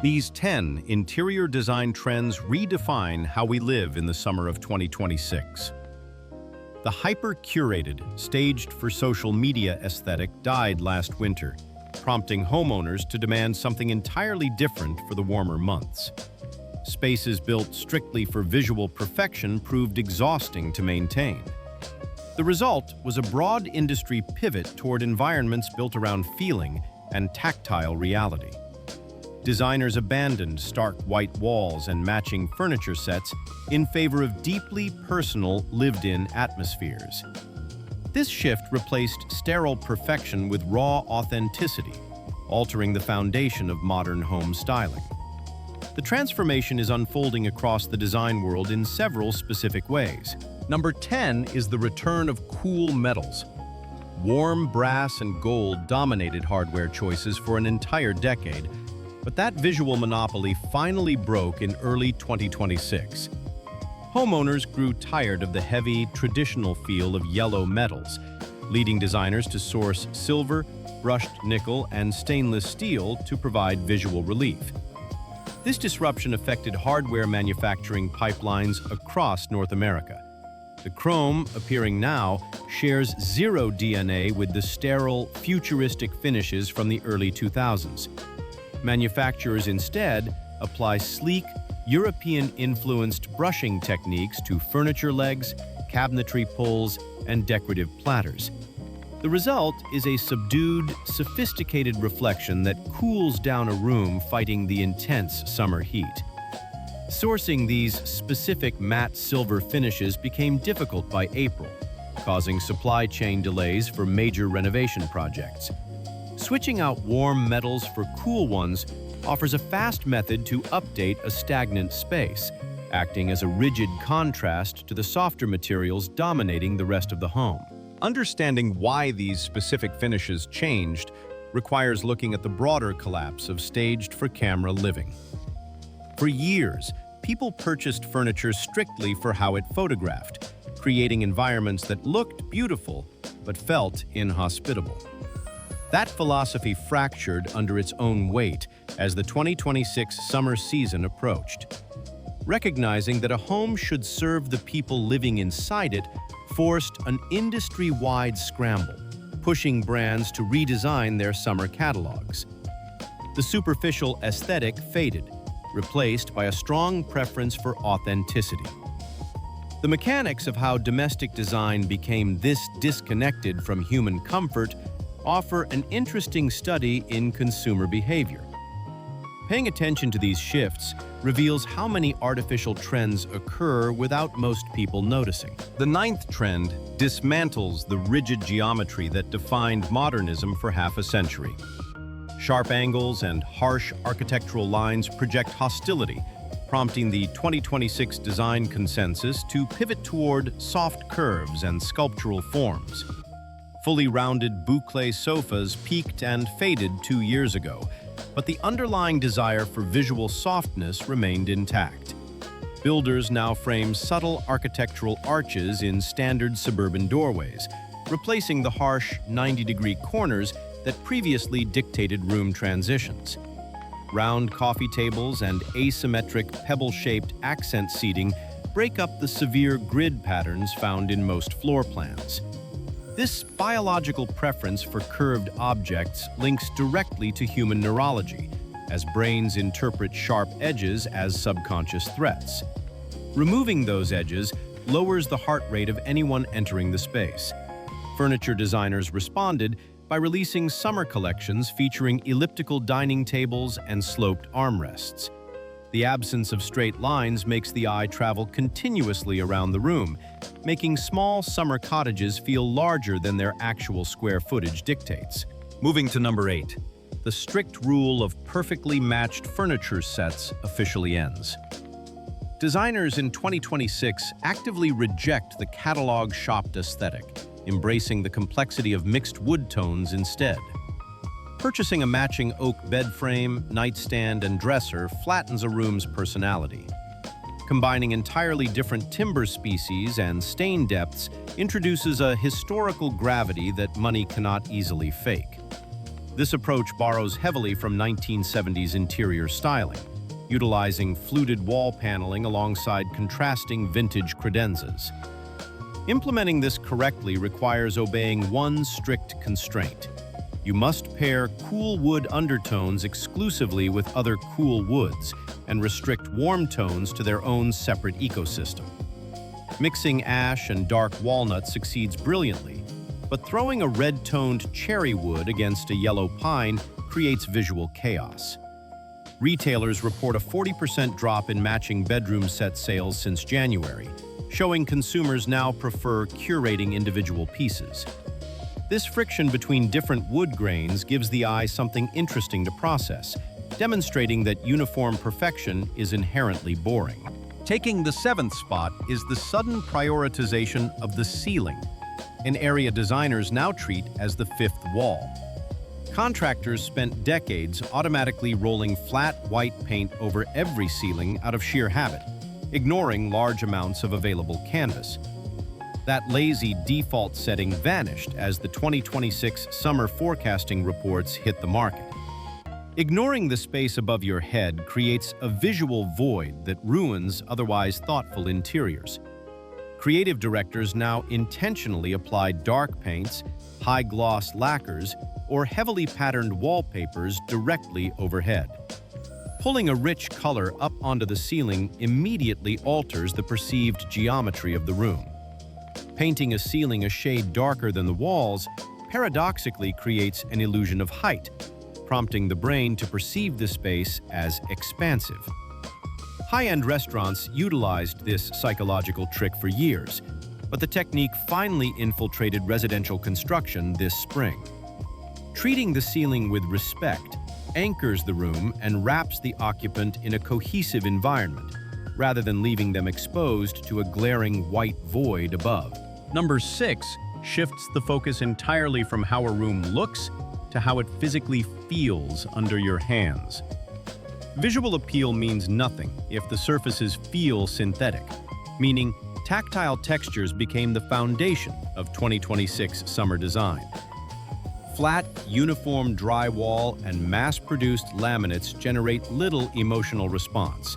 These 10 interior design trends redefine how we live in the summer of 2026. The hyper-curated, staged for social media aesthetic died last winter, prompting homeowners to demand something entirely different for the warmer months. Spaces built strictly for visual perfection proved exhausting to maintain. The result was a broad industry pivot toward environments built around feeling and tactile reality. Designers abandoned stark white walls and matching furniture sets in favor of deeply personal, lived-in atmospheres. This shift replaced sterile perfection with raw authenticity, altering the foundation of modern home styling. The transformation is unfolding across the design world in several specific ways. Number 10 is the return of cool metals. Warm brass and gold dominated hardware choices for an entire decade, but that visual monopoly finally broke in early 2026. Homeowners grew tired of the heavy, traditional feel of yellow metals, leading designers to source silver, brushed nickel, and stainless steel to provide visual relief. This disruption affected hardware manufacturing pipelines across North America. The chrome, appearing now, shares zero DNA with the sterile, futuristic finishes from the early 2000s. Manufacturers instead apply sleek, European-influenced brushing techniques to furniture legs, cabinetry pulls, and decorative platters. The result is a subdued, sophisticated reflection that cools down a room fighting the intense summer heat. Sourcing these specific matte silver finishes became difficult by April, causing supply chain delays for major renovation projects. Switching out warm metals for cool ones offers a fast method to update a stagnant space, acting as a rigid contrast to the softer materials dominating the rest of the home. Understanding why these specific finishes changed requires looking at the broader collapse of staged-for-camera living. For years, people purchased furniture strictly for how it photographed, creating environments that looked beautiful but felt inhospitable. That philosophy fractured under its own weight as the 2026 summer season approached. Recognizing that a home should serve the people living inside it forced an industry-wide scramble, pushing brands to redesign their summer catalogs. The superficial aesthetic faded, replaced by a strong preference for authenticity. The mechanics of how domestic design became this disconnected from human comfort offer an interesting study in consumer behavior. Paying attention to these shifts reveals how many artificial trends occur without most people noticing. The 9th trend dismantles the rigid geometry that defined modernism for half a century. Sharp angles and harsh architectural lines project hostility, prompting the 2026 design consensus to pivot toward soft curves and sculptural forms. Fully rounded boucle sofas peaked and faded 2 years ago, but the underlying desire for visual softness remained intact. Builders now frame subtle architectural arches in standard suburban doorways, replacing the harsh 90-degree corners that previously dictated room transitions. Round coffee tables and asymmetric pebble-shaped accent seating break up the severe grid patterns found in most floor plans. This biological preference for curved objects links directly to human neurology, as brains interpret sharp edges as subconscious threats. Removing those edges lowers the heart rate of anyone entering the space. Furniture designers responded by releasing summer collections featuring elliptical dining tables and sloped armrests. The absence of straight lines makes the eye travel continuously around the room, making small summer cottages feel larger than their actual square footage dictates. Moving to number 8, the strict rule of perfectly matched furniture sets officially ends. Designers in 2026 actively reject the catalog-shopped aesthetic, embracing the complexity of mixed wood tones instead. Purchasing a matching oak bed frame, nightstand, and dresser flattens a room's personality. Combining entirely different timber species and stain depths introduces a historical gravity that money cannot easily fake. This approach borrows heavily from 1970s interior styling, utilizing fluted wall paneling alongside contrasting vintage credenzas. Implementing this correctly requires obeying one strict constraint. You must pair cool wood undertones exclusively with other cool woods and restrict warm tones to their own separate ecosystem. Mixing ash and dark walnut succeeds brilliantly, but throwing a red-toned cherry wood against a yellow pine creates visual chaos. Retailers report a 40% drop in matching bedroom set sales since January, showing consumers now prefer curating individual pieces. This friction between different wood grains gives the eye something interesting to process, demonstrating that uniform perfection is inherently boring. Taking the seventh spot is the sudden prioritization of the ceiling, an area designers now treat as the fifth wall. Contractors spent decades automatically rolling flat white paint over every ceiling out of sheer habit, ignoring large amounts of available canvas. That lazy default setting vanished as the 2026 summer forecasting reports hit the market. Ignoring the space above your head creates a visual void that ruins otherwise thoughtful interiors. Creative directors now intentionally apply dark paints, high-gloss lacquers, or heavily patterned wallpapers directly overhead. Pulling a rich color up onto the ceiling immediately alters the perceived geometry of the room. Painting a ceiling a shade darker than the walls paradoxically creates an illusion of height, prompting the brain to perceive the space as expansive. High-end restaurants utilized this psychological trick for years, but the technique finally infiltrated residential construction this spring. Treating the ceiling with respect anchors the room and wraps the occupant in a cohesive environment, rather than leaving them exposed to a glaring white void above. Number 6 shifts the focus entirely from how a room looks to how it physically feels under your hands. Visual appeal means nothing if the surfaces feel synthetic, meaning tactile textures became the foundation of 2026 summer design. Flat, uniform drywall and mass-produced laminates generate little emotional response.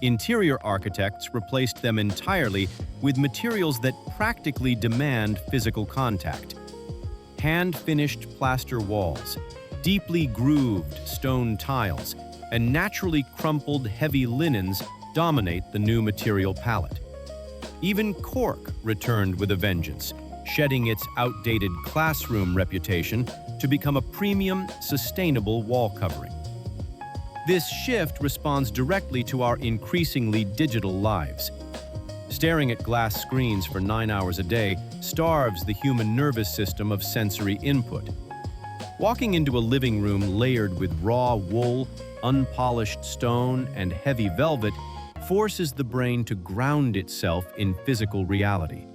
Interior architects replaced them entirely with materials that practically demand physical contact. Hand-finished plaster walls, deeply grooved stone tiles, and naturally crumpled heavy linens dominate the new material palette. Even cork returned with a vengeance, shedding its outdated classroom reputation to become a premium, sustainable wall covering. This shift responds directly to our increasingly digital lives. Staring at glass screens for 9 hours a day starves the human nervous system of sensory input. Walking into a living room layered with raw wool, unpolished stone, and heavy velvet forces the brain to ground itself in physical reality.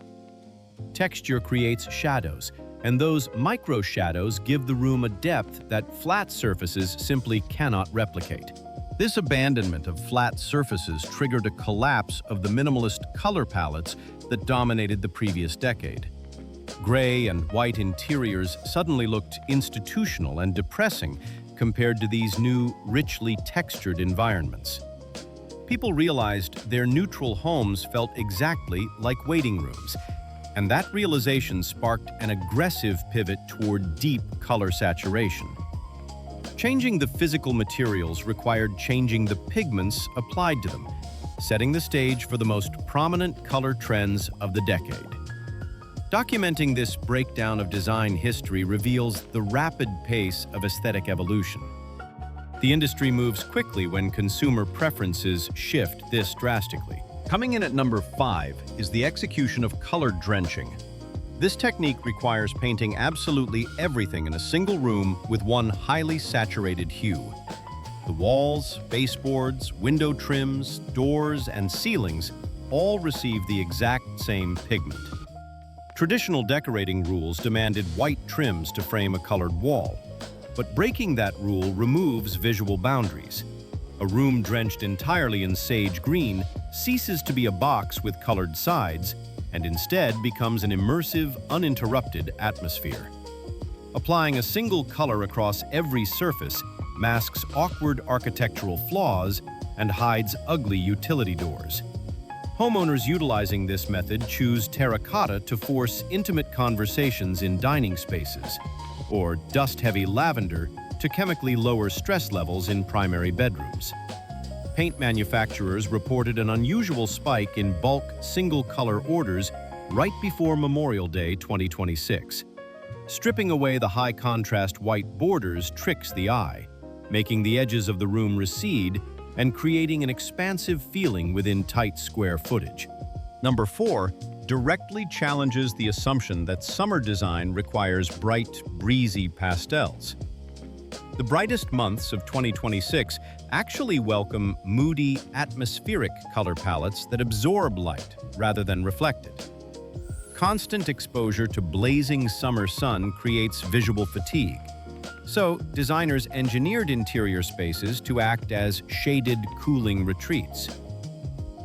Texture creates shadows, and those micro-shadows give the room a depth that flat surfaces simply cannot replicate. This abandonment of flat surfaces triggered a collapse of the minimalist color palettes that dominated the previous decade. Gray and white interiors suddenly looked institutional and depressing compared to these new, richly textured environments. People realized their neutral homes felt exactly like waiting rooms, and that realization sparked an aggressive pivot toward deep color saturation. Changing the physical materials required changing the pigments applied to them, setting the stage for the most prominent color trends of the decade. Documenting this breakdown of design history reveals the rapid pace of aesthetic evolution. The industry moves quickly when consumer preferences shift this drastically. Coming in at number 5 is the execution of color drenching. This technique requires painting absolutely everything in a single room with one highly saturated hue. The walls, baseboards, window trims, doors, and ceilings all receive the exact same pigment. Traditional decorating rules demanded white trims to frame a colored wall, but breaking that rule removes visual boundaries. A room drenched entirely in sage green ceases to be a box with colored sides and instead becomes an immersive, uninterrupted atmosphere. Applying a single color across every surface masks awkward architectural flaws and hides ugly utility doors. Homeowners utilizing this method choose terracotta to force intimate conversations in dining spaces, or dust-heavy lavender to chemically lower stress levels in primary bedrooms. Paint manufacturers reported an unusual spike in bulk single-color orders right before Memorial Day 2026. Stripping away the high-contrast white borders tricks the eye, making the edges of the room recede and creating an expansive feeling within tight square footage. Number 4, directly challenges the assumption that summer design requires bright, breezy pastels. The brightest months of 2026 actually welcome moody, atmospheric color palettes that absorb light rather than reflect it. Constant exposure to blazing summer sun creates visual fatigue. So, designers engineered interior spaces to act as shaded, cooling retreats.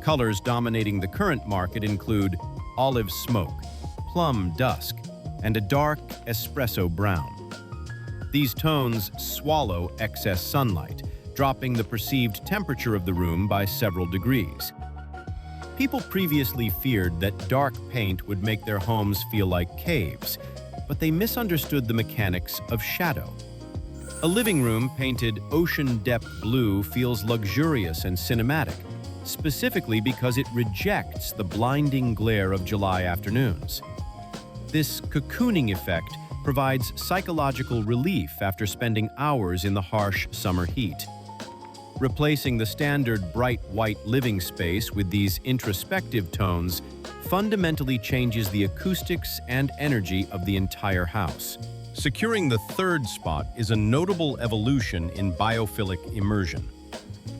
Colors dominating the current market include olive smoke, plum dusk, and a dark espresso brown. These tones swallow excess sunlight, dropping the perceived temperature of the room by several degrees. People previously feared that dark paint would make their homes feel like caves, but they misunderstood the mechanics of shadow. A living room painted ocean depth blue feels luxurious and cinematic, specifically because it rejects the blinding glare of July afternoons. This cocooning effect provides psychological relief after spending hours in the harsh summer heat. Replacing the standard bright white living space with these introspective tones fundamentally changes the acoustics and energy of the entire house. Securing the third spot is a notable evolution in biophilic immersion.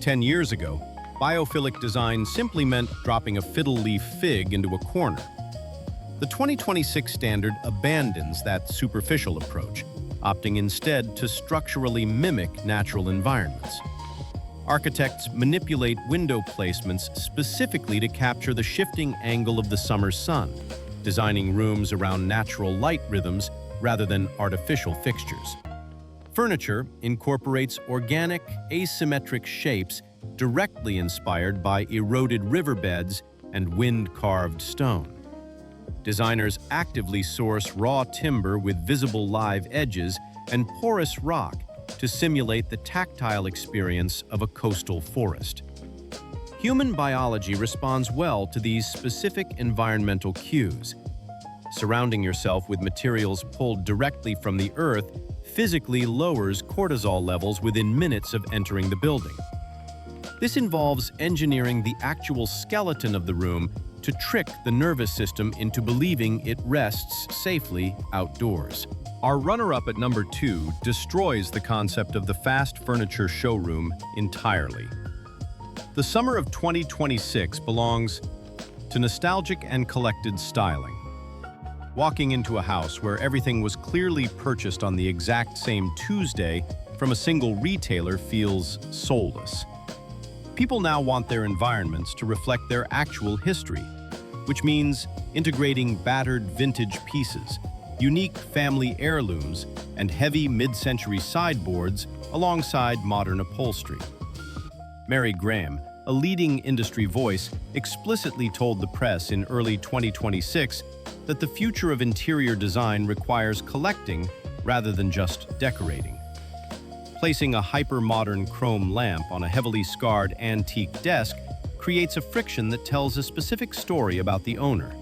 10 years ago, biophilic design simply meant dropping a fiddle leaf fig into a corner. The 2026 standard abandons that superficial approach, opting instead to structurally mimic natural environments. Architects manipulate window placements specifically to capture the shifting angle of the summer sun, designing rooms around natural light rhythms rather than artificial fixtures. Furniture incorporates organic, asymmetric shapes directly inspired by eroded riverbeds and wind-carved stone. Designers actively source raw timber with visible live edges and porous rock to simulate the tactile experience of a coastal forest. Human biology responds well to these specific environmental cues. Surrounding yourself with materials pulled directly from the earth physically lowers cortisol levels within minutes of entering the building. This involves engineering the actual skeleton of the room to trick the nervous system into believing it rests safely outdoors. Our runner-up at number 2 destroys the concept of the fast furniture showroom entirely. The summer of 2026 belongs to nostalgic and collected styling. Walking into a house where everything was clearly purchased on the exact same Tuesday from a single retailer feels soulless. People now want their environments to reflect their actual history, which means integrating battered vintage pieces, unique family heirlooms, and heavy mid-century sideboards alongside modern upholstery. Mary Graham, a leading industry voice, explicitly told the press in early 2026 that the future of interior design requires collecting rather than just decorating. Placing a hyper-modern chrome lamp on a heavily scarred antique desk creates a friction that tells a specific story about the owner.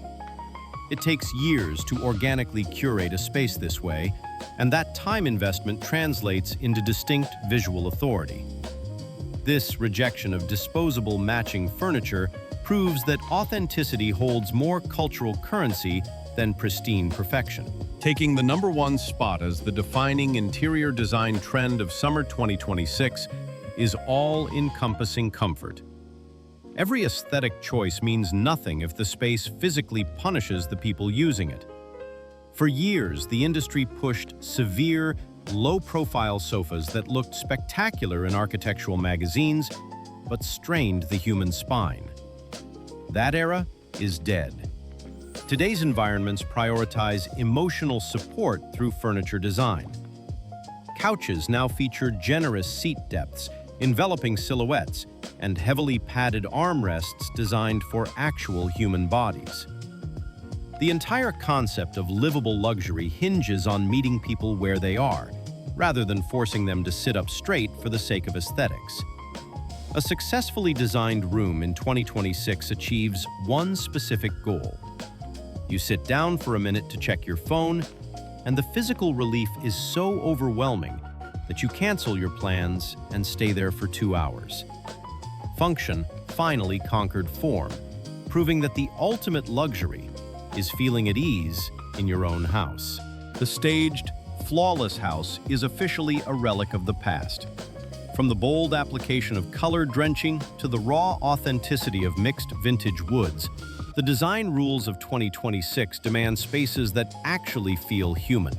It takes years to organically curate a space this way, and that time investment translates into distinct visual authority. This rejection of disposable matching furniture proves that authenticity holds more cultural currency than pristine perfection. Taking the number 1 spot as the defining interior design trend of summer 2026 is all-encompassing comfort. Every aesthetic choice means nothing if the space physically punishes the people using it. For years, the industry pushed severe, low-profile sofas that looked spectacular in architectural magazines, but strained the human spine. That era is dead. Today's environments prioritize emotional support through furniture design. Couches now feature generous seat depths, enveloping silhouettes, and heavily padded armrests designed for actual human bodies. The entire concept of livable luxury hinges on meeting people where they are, rather than forcing them to sit up straight for the sake of aesthetics. A successfully designed room in 2026 achieves one specific goal. You sit down for a minute to check your phone, and the physical relief is so overwhelming that you cancel your plans and stay there for 2 hours. Function finally conquered form, proving that the ultimate luxury is feeling at ease in your own house. The staged, flawless house is officially a relic of the past. From the bold application of color drenching to the raw authenticity of mixed vintage woods, the design rules of 2026 demand spaces that actually feel human.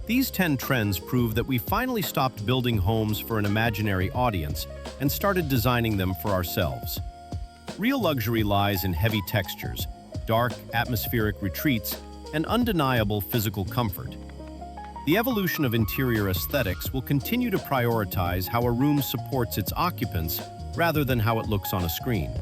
These 10 trends prove that we finally stopped building homes for an imaginary audience and started designing them for ourselves. Real luxury lies in heavy textures, dark, atmospheric retreats, and undeniable physical comfort. The evolution of interior aesthetics will continue to prioritize how a room supports its occupants rather than how it looks on a screen.